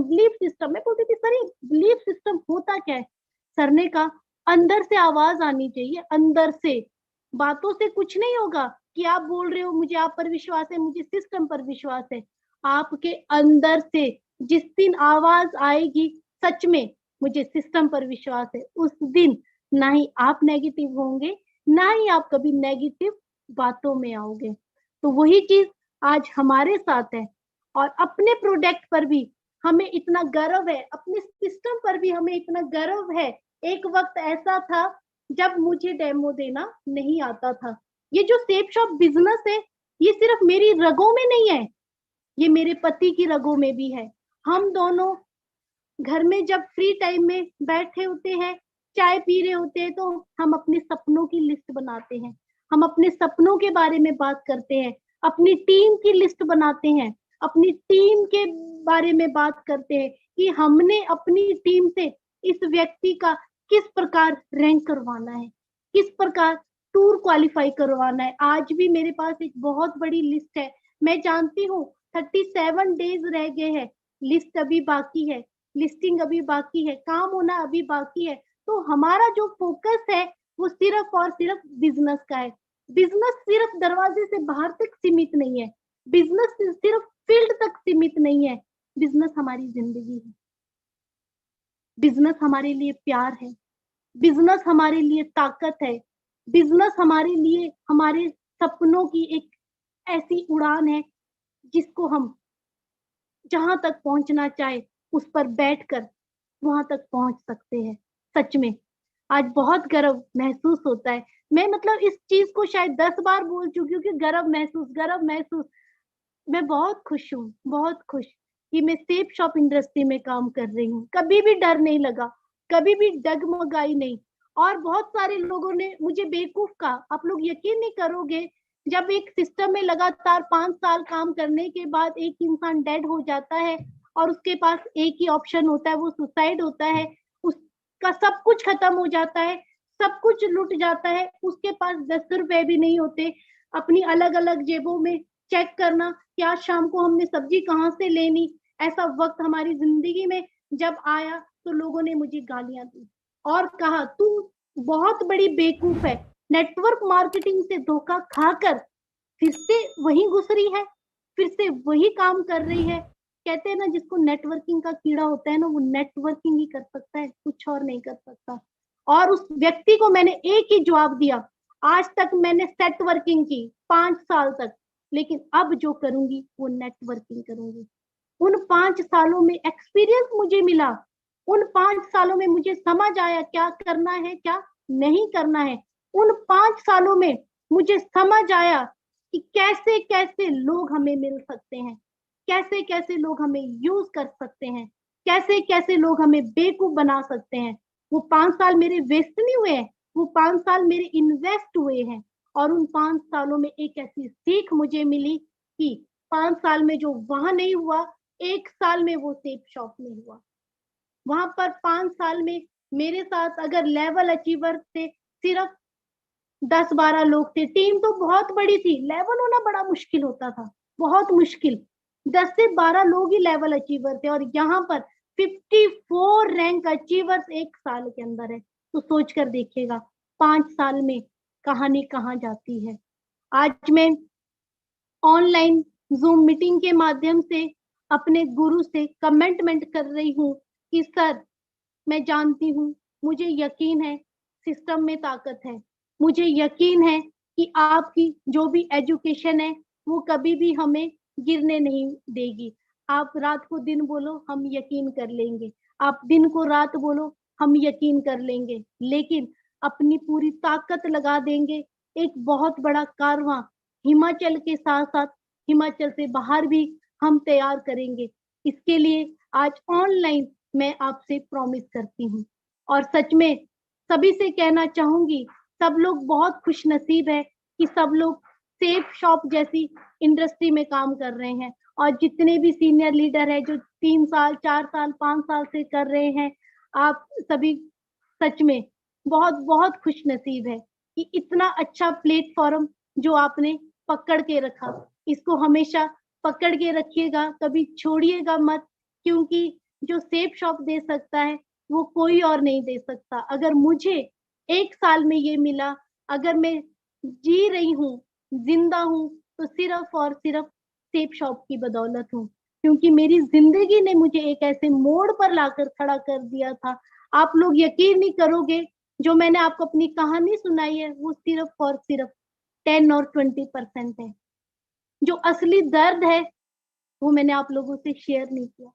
मैं बोलती थी सर ये बिलीव सिस्टम होता क्या है? सर ने कहा अंदर से आवाज आनी चाहिए, अंदर से। बातों से कुछ नहीं होगा कि आप बोल रहे हो मुझे आप पर विश्वास है, मुझे सिस्टम पर विश्वास है। आपके अंदर से जिस दिन आवाज आएगी सच में मुझे सिस्टम पर विश्वास है, उस दिन ना ही आप नेगेटिव होंगे, ना ही आप कभी नेगेटिव बातों में आओगे। तो वही चीज आज हमारे साथ है। और अपने प्रोडक्ट पर भी हमें इतना गर्व है, अपने सिस्टम पर भी हमें इतना गर्व है। एक वक्त ऐसा था जब मुझे डेमो देना नहीं आता था। ये जो सेफ शॉप बिजनेस है ये सिर्फ मेरी रगों में नहीं है, ये मेरे पति की रगों में भी है। हम दोनों घर में जब फ्री टाइम में बैठे होते हैं, चाय पी रहे होते हैं, तो हम अपने सपनों की लिस्ट बनाते हैं, हम अपने सपनों के बारे में बात करते हैं, अपनी टीम की लिस्ट बनाते हैं, अपनी टीम के बारे में बात करते हैं कि हमने अपनी टीम से इस व्यक्ति का किस प्रकार रैंक करवाना है, किस प्रकार टूर क्वालिफाई करवाना है। आज भी मेरे पास एक बहुत बड़ी लिस्ट है। मैं जानती हूँ 37 डेज रह गए हैं, लिस्ट अभी बाकी है, लिस्टिंग अभी बाकी है, काम होना अभी बाकी है। तो हमारा जो फोकस है वो सिर्फ और सिर्फ बिजनेस का है। बिजनेस सिर्फ दरवाजे से बाहर तक सीमित नहीं है, बिजनेस सिर्फ फील्ड तक सीमित नहीं है, बिजनेस हमारी जिंदगी है। बिजनेस हमारे लिए प्यार है, बिजनेस हमारे लिए ताकत है, बिजनेस हमारे लिए हमारे सपनों की एक ऐसी उड़ान है जिसको हम जहां तक पहुंचना चाहे उस पर बैठकर वहां तक पहुंच सकते हैं। सच में आज बहुत गर्व महसूस होता है। मैं मतलब इस चीज को शायद 10 बार बोल चुकी हूँ कि गर्व महसूस। मैं बहुत खुश हूँ, बहुत खुश कि मैं सेफ शॉप इंडस्ट्री में काम कर रही हूँ। कभी भी डर नहीं लगा, कभी भी डगमगाई नहीं। और बहुत सारे लोगों ने मुझे बेवकूफ कहा। आप लोग यकीन नहीं करोगे, जब एक सिस्टम में लगातार 5 साल काम करने के बाद एक इंसान डेड हो जाता है और उसके पास एक ही ऑप्शन होता है, वो सुसाइड होता है। उसका सब कुछ खत्म हो जाता है, सब कुछ लुट जाता है, उसके पास 10 रुपए भी नहीं होते। अपनी अलग अलग जेबों में चेक करना कि आज शाम को हमने सब्जी कहाँ से लेनी, ऐसा वक्त हमारी जिंदगी में जब आया तो लोगों ने मुझे गालियां दी और कहा तू बहुत बड़ी बेवकूफ है, नेटवर्क मार्केटिंग से धोखा खाकर फिर से वही घुस रही है, फिर से वही काम कर रही है। कहते हैं ना, जिसको नेटवर्किंग का कीड़ा होता है ना, वो नेटवर्किंग ही कर सकता है, कुछ और नहीं कर सकता। और उस व्यक्ति को मैंने एक ही जवाब दिया। आज तक मैंने सेट वर्किंग की 5 साल तक, लेकिन अब जो करूंगी वो नेटवर्किंग करूंगी। उन 5 सालों में एक्सपीरियंस मुझे मिला। उन 5 सालों में मुझे समझ आया क्या करना है, क्या नहीं करना है। उन 5 सालों में मुझे समझ आया कि कैसे कैसे लोग हमें मिल सकते हैं, कैसे कैसे लोग हमें यूज कर सकते हैं, कैसे कैसे लोग हमें बेवकूफ बना सकते हैं। वो 5 साल मेरे वेस्ट नहीं हुए हैं, वो 5 साल मेरे इन्वेस्ट हुए हैं। और उन 5 सालों में एक ऐसी सीख मुझे मिली कि 5 साल में जो वहां नहीं हुआ, 1 साल में वो सेफ शॉप में हुआ। वहां पर 5 साल में मेरे साथ अगर लेवल अचीवर थे सिर्फ 10-12 लोग थे। टीम तो बहुत बड़ी थी, लेवल होना बड़ा मुश्किल होता था, बहुत मुश्किल। 10 से 12 लोग ही लेवल अचीवर थे और यहाँ पर 54 रैंक अचीवर्स 1 साल के अंदर है। तो सोच कर देखिएगा 5 साल में कहानी कहाँ जाती है। आज मैं ऑनलाइन जूम मीटिंग के माध्यम से अपने गुरु से कमिटमेंट कर रही हूँ कि सर, मैं जानती हूँ, मुझे यकीन है सिस्टम में ताकत है, मुझे यकीन है कि आपकी जो भी एजुकेशन है वो कभी भी हमें गिरने नहीं देगी। आप रात को दिन बोलो, हम यकीन कर लेंगे। आप दिन को रात बोलो, हम यकीन कर लेंगे। लेकिन अपनी पूरी ताकत लगा देंगे। एक बहुत बड़ा कारवां हिमाचल के साथ साथ हिमाचल से बाहर भी हम तैयार करेंगे। इसके लिए आज ऑनलाइन मैं आपसे प्रॉमिस करती हूँ। और सच में सभी से कहना चाहूंगी, सब लोग बहुत खुश नसीब है कि सब लोग सेफ शॉप जैसी इंडस्ट्री में काम कर रहे हैं। और जितने भी सीनियर लीडर है जो 3 साल 4 साल 5 साल से कर रहे हैं, आप सभी सच में बहुत बहुत खुश नसीब है कि इतना अच्छा प्लेटफॉर्म जो आपने पकड़ के रखा। इसको हमेशा पकड़ के रखिएगा, कभी छोड़िएगा मत। क्योंकि जो सेफ शॉप दे सकता है वो कोई और नहीं दे सकता। अगर मुझे 1 साल में ये मिला, अगर मैं जी रही हूँ, जिंदा हूँ, तो सिर्फ और सिर्फ सेफ शॉप की बदौलत हूँ। क्योंकि मेरी जिंदगी ने मुझे एक ऐसे मोड़ पर लाकर खड़ा कर दिया था। आप लोग यकीन नहीं करोगे, जो मैंने आपको अपनी कहानी सुनाई है वो सिर्फ और सिर्फ 10 और 20% है। जो असली दर्द है वो मैंने आप लोगों से शेयर नहीं किया,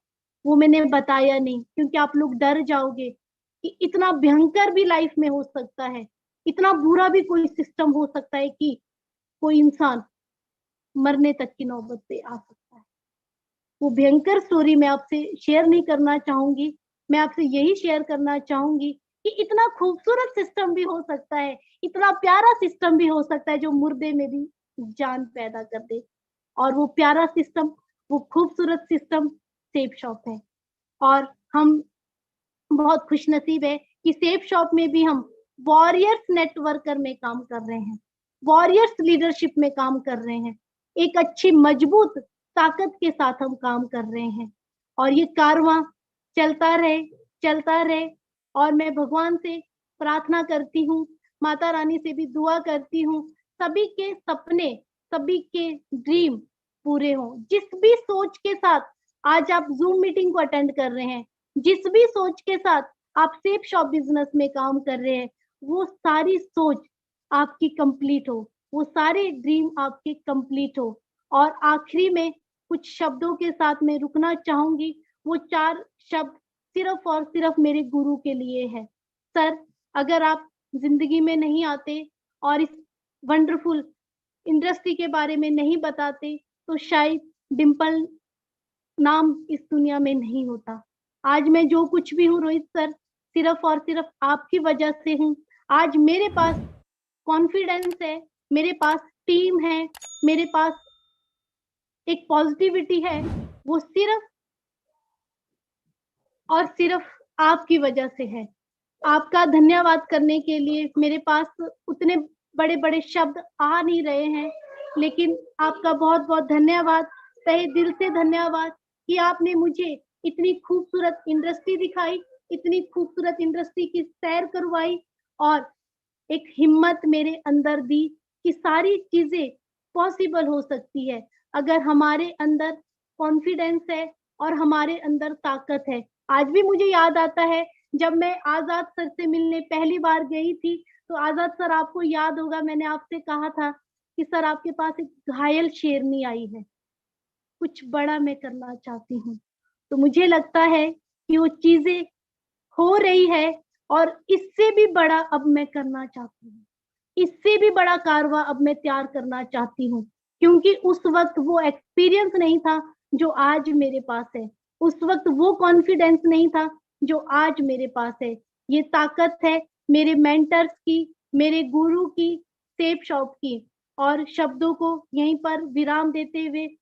वो मैंने बताया नहीं, क्योंकि आप लोग डर जाओगे कि इतना भयंकर भी लाइफ में हो सकता है, इतना बुरा भी कोई सिस्टम हो सकता है कि कोई इंसान मरने तक की नौबत पे आ सकता है। वो भयंकर स्टोरी मैं आपसे शेयर नहीं करना चाहूंगी। मैं आपसे यही शेयर करना चाहूंगी कि इतना खूबसूरत सिस्टम भी हो सकता है, इतना प्यारा सिस्टम भी हो सकता है जो मुर्दे में भी जान पैदा कर दे। और वो प्यारा सिस्टम, वो खूबसूरत सिस्टम सेफ शॉप है। और हम बहुत खुश नसीब है कि सेफ शॉप में भी हम वॉरियर्स नेटवर्कर में काम कर रहे हैं, वॉरियर्स लीडरशिप में काम कर रहे हैं। एक अच्छी मजबूत ताकत के साथ हम काम कर रहे हैं। और ये कारवां चलता रहे, चलता रहे। और मैं भगवान से प्रार्थना करती हूँ, माता रानी से भी दुआ करती हूँ, सभी के सपने, सभी के ड्रीम पूरे हों। जिस भी सोच के साथ आज आप जूम मीटिंग को अटेंड कर रहे हैं, जिस भी सोच के साथ आप सेफ शॉप बिजनेस में काम कर रहे हैं, वो सारी सोच आपकी कंप्लीट हो, वो सारे ड्रीम आपके कंप्लीट हो। और आखिरी में कुछ शब्दों के साथ मैं रुकना चाहूंगी। वो 4 शब्द सिर्फ और सिर्फ मेरे गुरु के लिए है। सर, अगर आप जिंदगी में नहीं आते और इस वंडरफुल इंडस्ट्री के बारे में नहीं बताते, तो शायद डिम्पल नाम इस दुनिया में नहीं होता। आज मैं जो कुछ भी हूँ रोहित सर, सिर्फ और सिर्फ आपकी वजह से हूँ। आज मेरे पास कॉन्फिडेंस है, मेरे पास टीम है, मेरे पास एक पॉजिटिविटी है, वो सिर्फ और सिर्फ आपकी वजह से है। आपका धन्यवाद करने के लिए मेरे पास उतने बड़े बड़े शब्द आ नहीं रहे हैं, लेकिन आपका बहुत बहुत धन्यवाद, तहे दिल से धन्यवाद कि आपने मुझे इतनी खूबसूरत इंडस्ट्री दिखाई, इतनी खूबसूरत इंडस्ट्री की सैर करवाई और एक हिम्मत मेरे अंदर दी कि सारी चीजें पॉसिबल हो सकती है अगर हमारे अंदर कॉन्फिडेंस है और हमारे अंदर ताकत है। आज भी मुझे याद आता है जब मैं आजाद सर से मिलने पहली बार गई थी, तो आजाद सर, आपको याद होगा मैंने आपसे कहा था कि सर आपके पास एक घायल शेरनी आई है, कुछ बड़ा मैं करना चाहती हूँ। तो मुझे लगता है कि वो चीजें हो रही है और इससे भी बड़ा अब मैं करना चाहती हूँ, इससे भी बड़ा कारवा अब मैं तैयार करना चाहती हूँ, क्योंकि उस वक्त वो एक्सपीरियंस नहीं था जो आज मेरे पास है, उस वक्त वो कॉन्फिडेंस नहीं था जो आज मेरे पास है। ये ताकत है मेरे मेंटर्स की, मेरे गुरु की, सेफ शॉप की। और शब्दों को यहीं पर विराम देते हुए